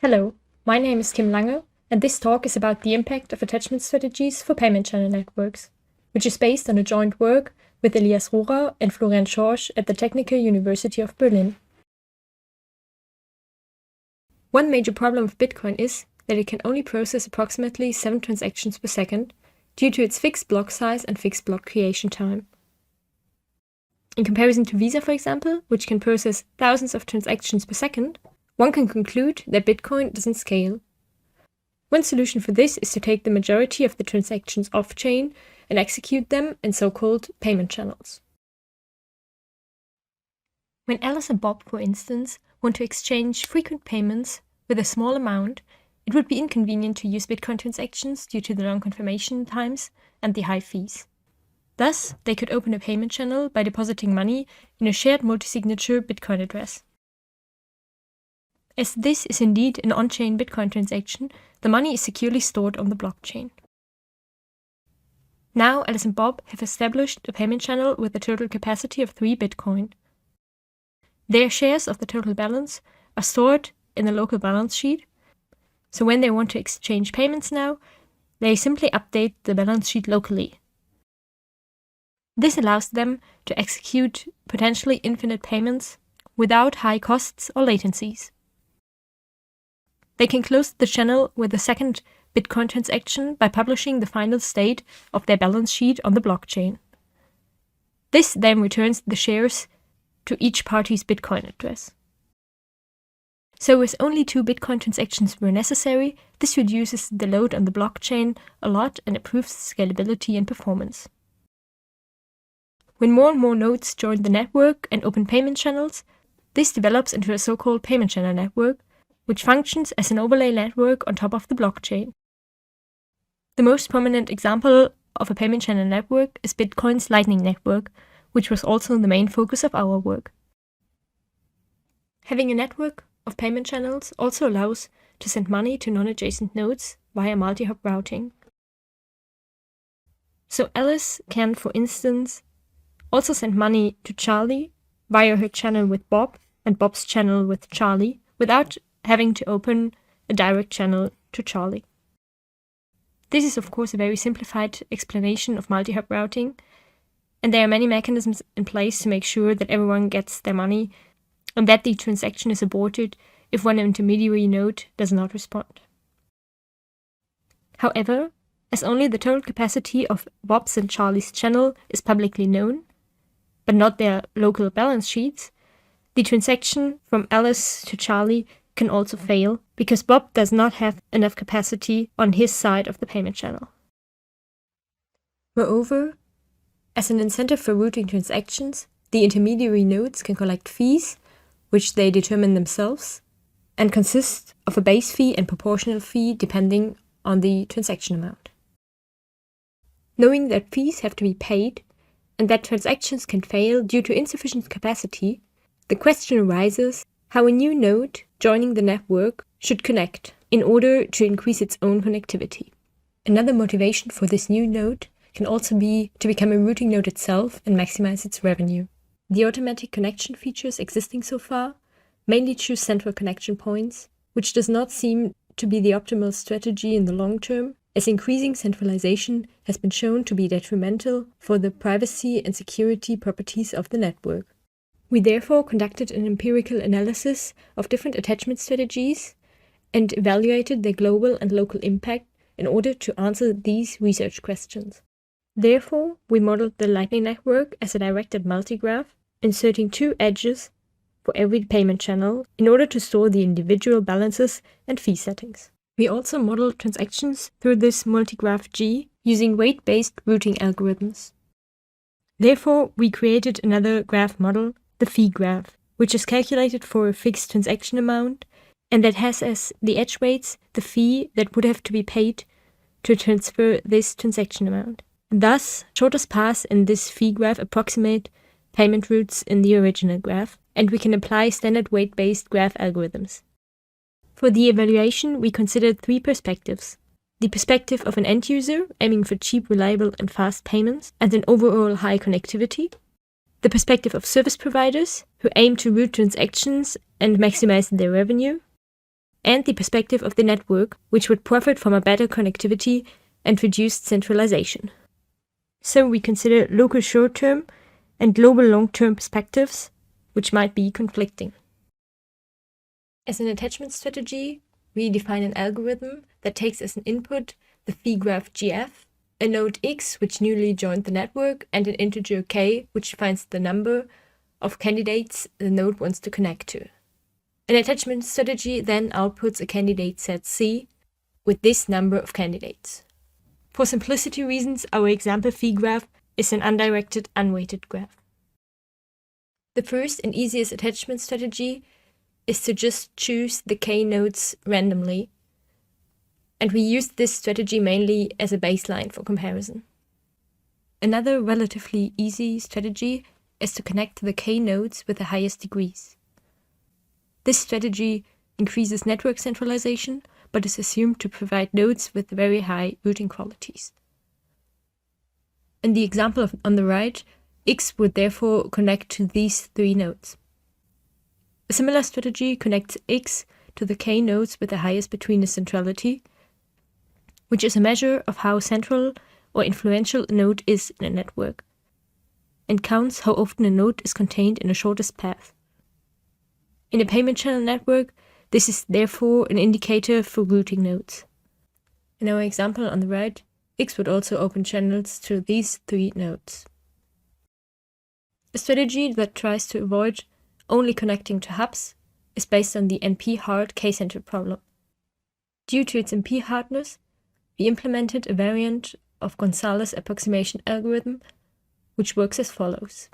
Hello, my name is Kim Lange, and this talk is about the impact of attachment strategies for payment channel networks, which is based on a joint work with Elias Rohrer and Florian Tschorsch at the Technical University of Berlin. One major problem of Bitcoin is that it can only process approximately 7 transactions per second due to its fixed block size and fixed block creation time. In comparison to Visa, for example, which can process thousands of transactions per second, one can conclude that Bitcoin doesn't scale. One solution for this is to take the majority of the transactions off-chain and execute them in so-called payment channels. When Alice and Bob, for instance, want to exchange frequent payments with a small amount, it would be inconvenient to use Bitcoin transactions due to the long confirmation times and the high fees. Thus, they could open a payment channel by depositing money in a shared multi-signature Bitcoin address. As this is indeed an on-chain Bitcoin transaction, the money is securely stored on the blockchain. Now, Alice and Bob have established a payment channel with a total capacity of 3 Bitcoin. Their shares of the total balance are stored in the local balance sheet, so when they want to exchange payments now, they simply update the balance sheet locally. This allows them to execute potentially infinite payments without high costs or latencies. They can close the channel with a second Bitcoin transaction by publishing the final state of their balance sheet on the blockchain. This then returns the shares to each party's Bitcoin address. So as only 2 Bitcoin transactions were necessary, this reduces the load on the blockchain a lot and improves scalability and performance. When more and more nodes join the network and open payment channels, this develops into a so-called payment channel network, which functions as an overlay network on top of the blockchain. The most prominent example of a payment channel network is Bitcoin's Lightning Network, which was also the main focus of our work. Having a network of payment channels also allows to send money to non-adjacent nodes via multi-hop routing. So Alice can, for instance, also send money to Charlie via her channel with Bob and Bob's channel with Charlie without having to open a direct channel to Charlie. This is of course a very simplified explanation of multi-hop routing, and there are many mechanisms in place to make sure that everyone gets their money and that the transaction is aborted if one intermediary node does not respond. However, as only the total capacity of Bob's and Charlie's channel is publicly known, but not their local balance sheets, the transaction from Alice to Charlie can also fail because Bob does not have enough capacity on his side of the payment channel. Moreover, as an incentive for routing transactions, the intermediary nodes can collect fees, which they determine themselves, and consist of a base fee and proportional fee depending on the transaction amount. Knowing that fees have to be paid and that transactions can fail due to insufficient capacity, the question arises how a new node joining the network should connect in order to increase its own connectivity. Another motivation for this new node can also be to become a routing node itself and maximize its revenue. The automatic connection features existing so far mainly choose central connection points, which does not seem to be the optimal strategy in the long term, as increasing centralization has been shown to be detrimental for the privacy and security properties of the network. We therefore conducted an empirical analysis of different attachment strategies and evaluated their global and local impact in order to answer these research questions. Therefore, we modeled the Lightning Network as a directed multigraph, inserting 2 edges for every payment channel in order to store the individual balances and fee settings. We also modeled transactions through this multigraph G using weight-based routing algorithms. Therefore, we created another graph model, the fee graph, which is calculated for a fixed transaction amount and that has as the edge weights the fee that would have to be paid to transfer this transaction amount. Thus, shortest paths in this fee graph approximate payment routes in the original graph, and we can apply standard weight-based graph algorithms. For the evaluation, we considered 3 perspectives. The perspective of an end user aiming for cheap, reliable and fast payments and an overall high connectivity. The perspective of service providers who aim to route transactions and maximize their revenue. and the perspective of the network, which would profit from a better connectivity and reduced centralization. So we consider local short-term and global long-term perspectives, which might be conflicting. As an attachment strategy, we define an algorithm that takes as an input the phi graph GF, a node x which newly joined the network, and an integer k which finds the number of candidates the node wants to connect to. An attachment strategy then outputs a candidate set C with this number of candidates. For simplicity reasons, our example phi graph is an undirected, unweighted graph. The first and easiest attachment strategy is to just choose the k nodes randomly, and we use this strategy mainly as a baseline for comparison. Another relatively easy strategy is to connect the k nodes with the highest degrees. This strategy increases network centralization, but is assumed to provide nodes with very high routing qualities. In the example on the right, x would therefore connect to these three nodes. A similar strategy connects x to the k nodes with the highest betweenness centrality, which is a measure of how central or influential a node is in a network, and counts how often a node is contained in the shortest path. In a payment channel network, this is therefore an indicator for routing nodes. In our example on the right, x would also open channels to these three nodes. A strategy that tries to avoid only connecting to hubs is based on the NP-hard k-center problem. Due to its NP-hardness, we implemented a variant of Gonzalez approximation algorithm, which works as follows.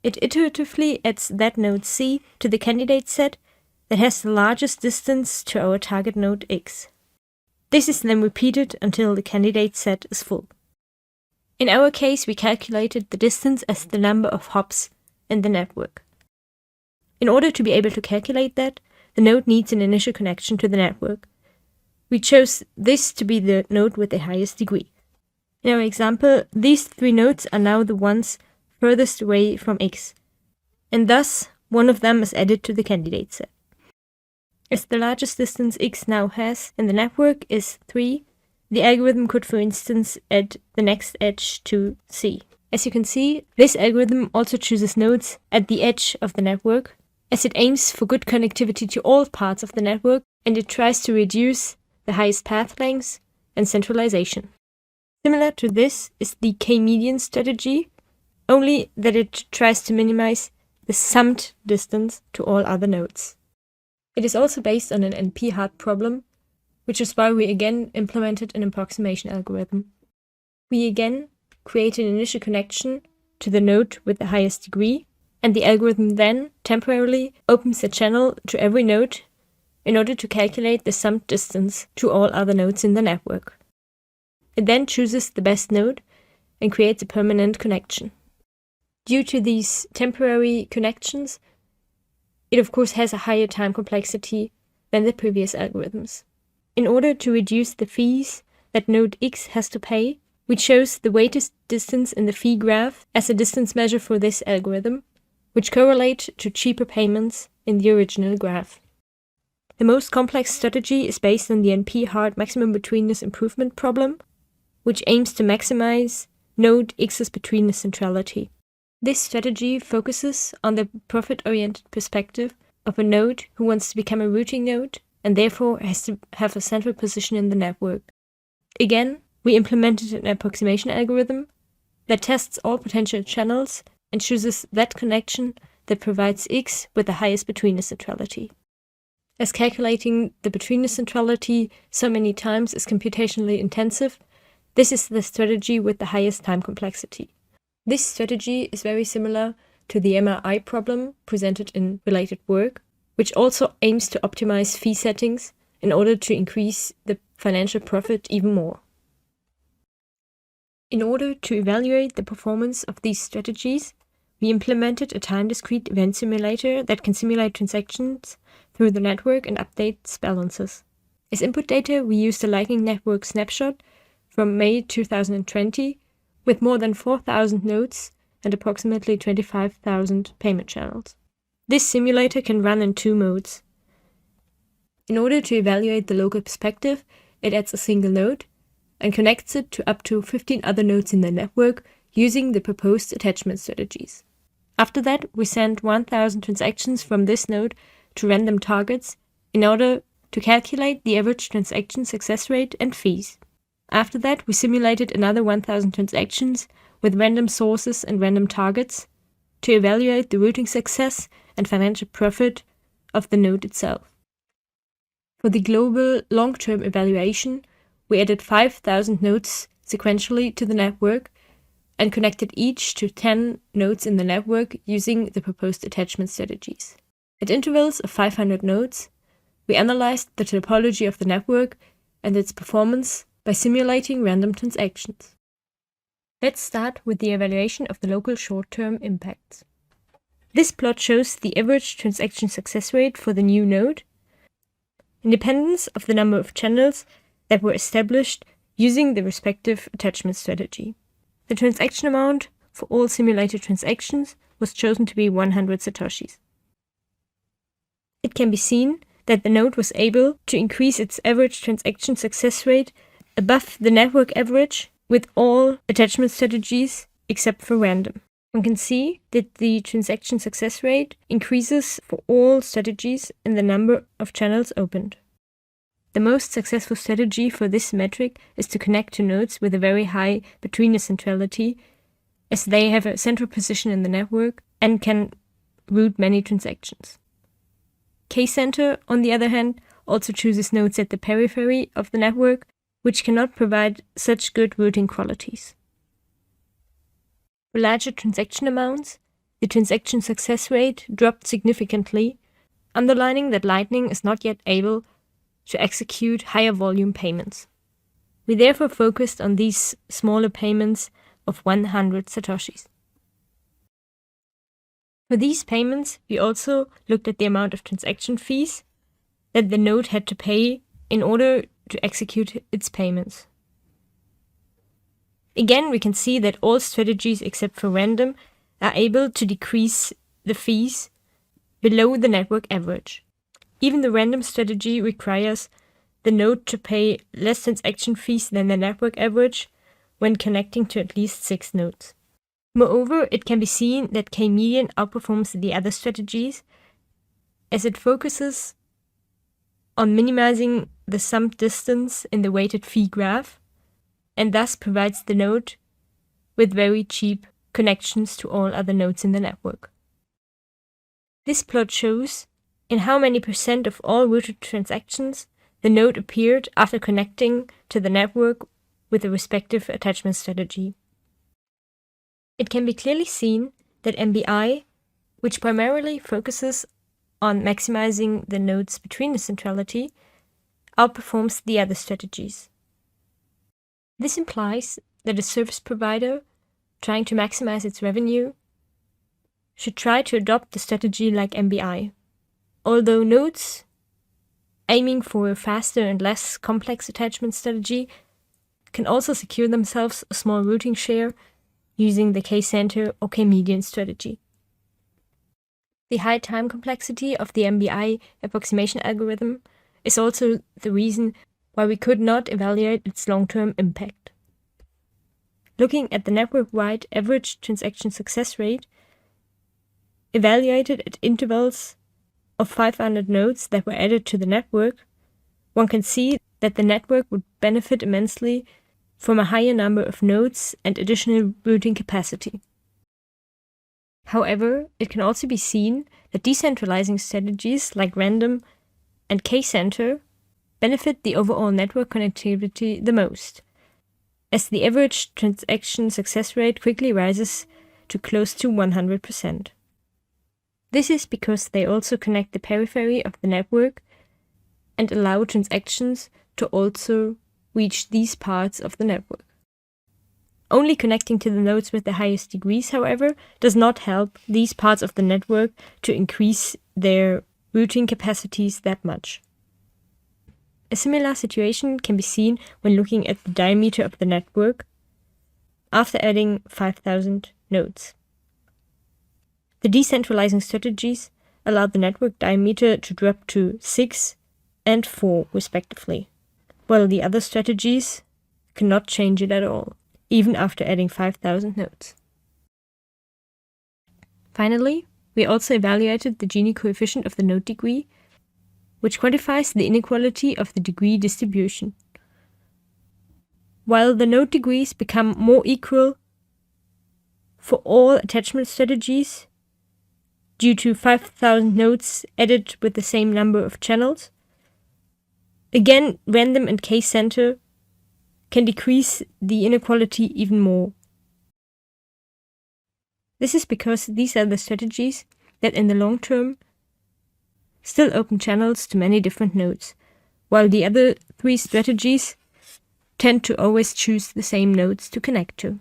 It iteratively adds that node C to the candidate set that has the largest distance to our target node X. This is then repeated until the candidate set is full. In our case, we calculated the distance as the number of hops in the network. In order to be able to calculate that, the node needs an initial connection to the network. We chose this to be the node with the highest degree. In our example, these three nodes are now the ones furthest away from X, and thus one of them is added to the candidate set. As the largest distance X now has in the network is 3, the algorithm could, for instance, add the next edge to C. As you can see, this algorithm also chooses nodes at the edge of the network, as it aims for good connectivity to all parts of the network, and it tries to reduce the highest path lengths and centralization. Similar to this is the k-median strategy, only that it tries to minimize the summed distance to all other nodes. It is also based on an NP-hard problem, which is why we again implemented an approximation algorithm. We again create an initial connection to the node with the highest degree, and the algorithm then temporarily opens a channel to every node in order to calculate the summed distance to all other nodes in the network. It then chooses the best node and creates a permanent connection. Due to these temporary connections, it of course has a higher time complexity than the previous algorithms. In order to reduce the fees that node X has to pay, we chose the weighted distance in the fee graph as a distance measure for this algorithm, which correlate to cheaper payments in the original graph. The most complex strategy is based on the NP-hard maximum betweenness improvement problem, which aims to maximize node X's betweenness centrality. This strategy focuses on the profit-oriented perspective of a node who wants to become a routing node and therefore has to have a central position in the network. Again, we implemented an approximation algorithm that tests all potential channels and chooses that connection that provides X with the highest betweenness centrality. As calculating the betweenness centrality so many times is computationally intensive, this is the strategy with the highest time complexity. This strategy is very similar to the MRI problem presented in related work, which also aims to optimize fee settings in order to increase the financial profit even more. In order to evaluate the performance of these strategies, we implemented a time-discrete event simulator that can simulate transactions through the network and updates balances. As input data, we used a Lightning Network snapshot from May 2020 with more than 4,000 nodes and approximately 25,000 payment channels. This simulator can run in two modes. In order to evaluate the local perspective, it adds a single node and connects it to up to 15 other nodes in the network using the proposed attachment strategies. After that, we send 1000 transactions from this node to random targets in order to calculate the average transaction success rate and fees. After that, we simulated another 1000 transactions with random sources and random targets to evaluate the routing success and financial profit of the node itself. For the global long-term evaluation, we added 5000 nodes sequentially to the network and connected each to 10 nodes in the network using the proposed attachment strategies. At intervals of 500 nodes, we analyzed the topology of the network and its performance by simulating random transactions. Let's start with the evaluation of the local short-term impacts. This plot shows the average transaction success rate for the new node, independent of the number of channels that were established using the respective attachment strategy. The transaction amount for all simulated transactions was chosen to be 100 satoshis. It can be seen that the node was able to increase its average transaction success rate above the network average with all attachment strategies except for random. One can see that the transaction success rate increases for all strategies in the number of channels opened. The most successful strategy for this metric is to connect to nodes with a very high betweenness centrality, as they have a central position in the network and can route many transactions. K-center, on the other hand, also chooses nodes at the periphery of the network, which cannot provide such good routing qualities. For larger transaction amounts, the transaction success rate dropped significantly, underlining that Lightning is not yet able to execute higher volume payments. We therefore focused on these smaller payments of 100 satoshis. For these payments, we also looked at the amount of transaction fees that the node had to pay in order to execute its payments. Again, we can see that all strategies except for random are able to decrease the fees below the network average. Even the random strategy requires the node to pay less transaction fees than the network average when connecting to at least 6 nodes. Moreover, it can be seen that K-median outperforms the other strategies as it focuses on minimizing the sum distance in the weighted fee graph and thus provides the node with very cheap connections to all other nodes in the network. This plot shows in how many % of all routed transactions the node appeared after connecting to the network with the respective attachment strategy. It can be clearly seen that MBI, which primarily focuses on maximizing the node's betweenness centrality, outperforms the other strategies. This implies that a service provider trying to maximize its revenue should try to adopt a strategy like MBI. Although nodes aiming for a faster and less complex attachment strategy can also secure themselves a small routing share using the K-center or K-median strategy. The high time complexity of the MBI approximation algorithm is also the reason why we could not evaluate its long-term impact. Looking at the network-wide average transaction success rate, evaluated at intervals of 500 nodes that were added to the network, one can see that the network would benefit immensely from a higher number of nodes and additional routing capacity. However, it can also be seen that decentralizing strategies like random and K-center benefit the overall network connectivity the most, as the average transaction success rate quickly rises to close to 100%. This is because they also connect the periphery of the network and allow transactions to also reach these parts of the network. Only connecting to the nodes with the highest degrees, however, does not help these parts of the network to increase their routing capacities that much. A similar situation can be seen when looking at the diameter of the network after adding 5,000 nodes. The decentralizing strategies allowed the network diameter to drop to 6 and 4 respectively, while the other strategies cannot change it at all, even after adding 5,000 nodes. Finally, we also evaluated the Gini coefficient of the node degree, which quantifies the inequality of the degree distribution. While the node degrees become more equal for all attachment strategies due to 5,000 nodes added with the same number of channels, again, random and case center can decrease the inequality even more. This is because these are the strategies that in the long term still open channels to many different nodes, while the other 3 strategies tend to always choose the same nodes to connect to.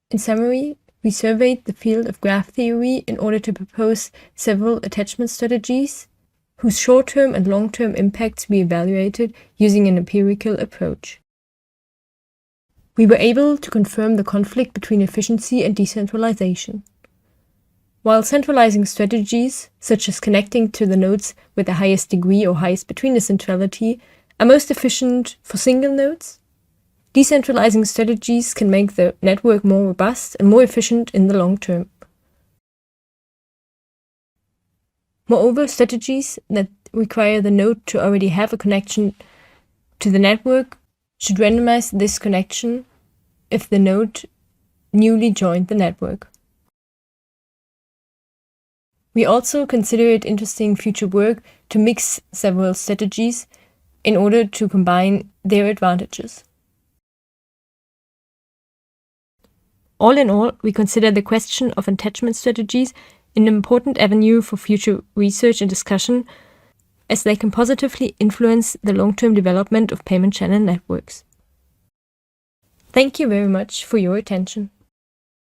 In summary, we surveyed the field of graph theory in order to propose several attachment strategies whose short-term and long-term impacts we evaluated using an empirical approach. We were able to confirm the conflict between efficiency and decentralization. While centralizing strategies, such as connecting to the nodes with the highest degree or highest betweenness centrality, are most efficient for single nodes, decentralizing strategies can make the network more robust and more efficient in the long term. Moreover, strategies that require the node to already have a connection to the network should randomize this connection if the node newly joined the network. We also consider it interesting future work to mix several strategies in order to combine their advantages. All in all, we consider the question of attachment strategies an important avenue for future research and discussion, as they can positively influence the long-term development of payment channel networks. Thank you very much for your attention.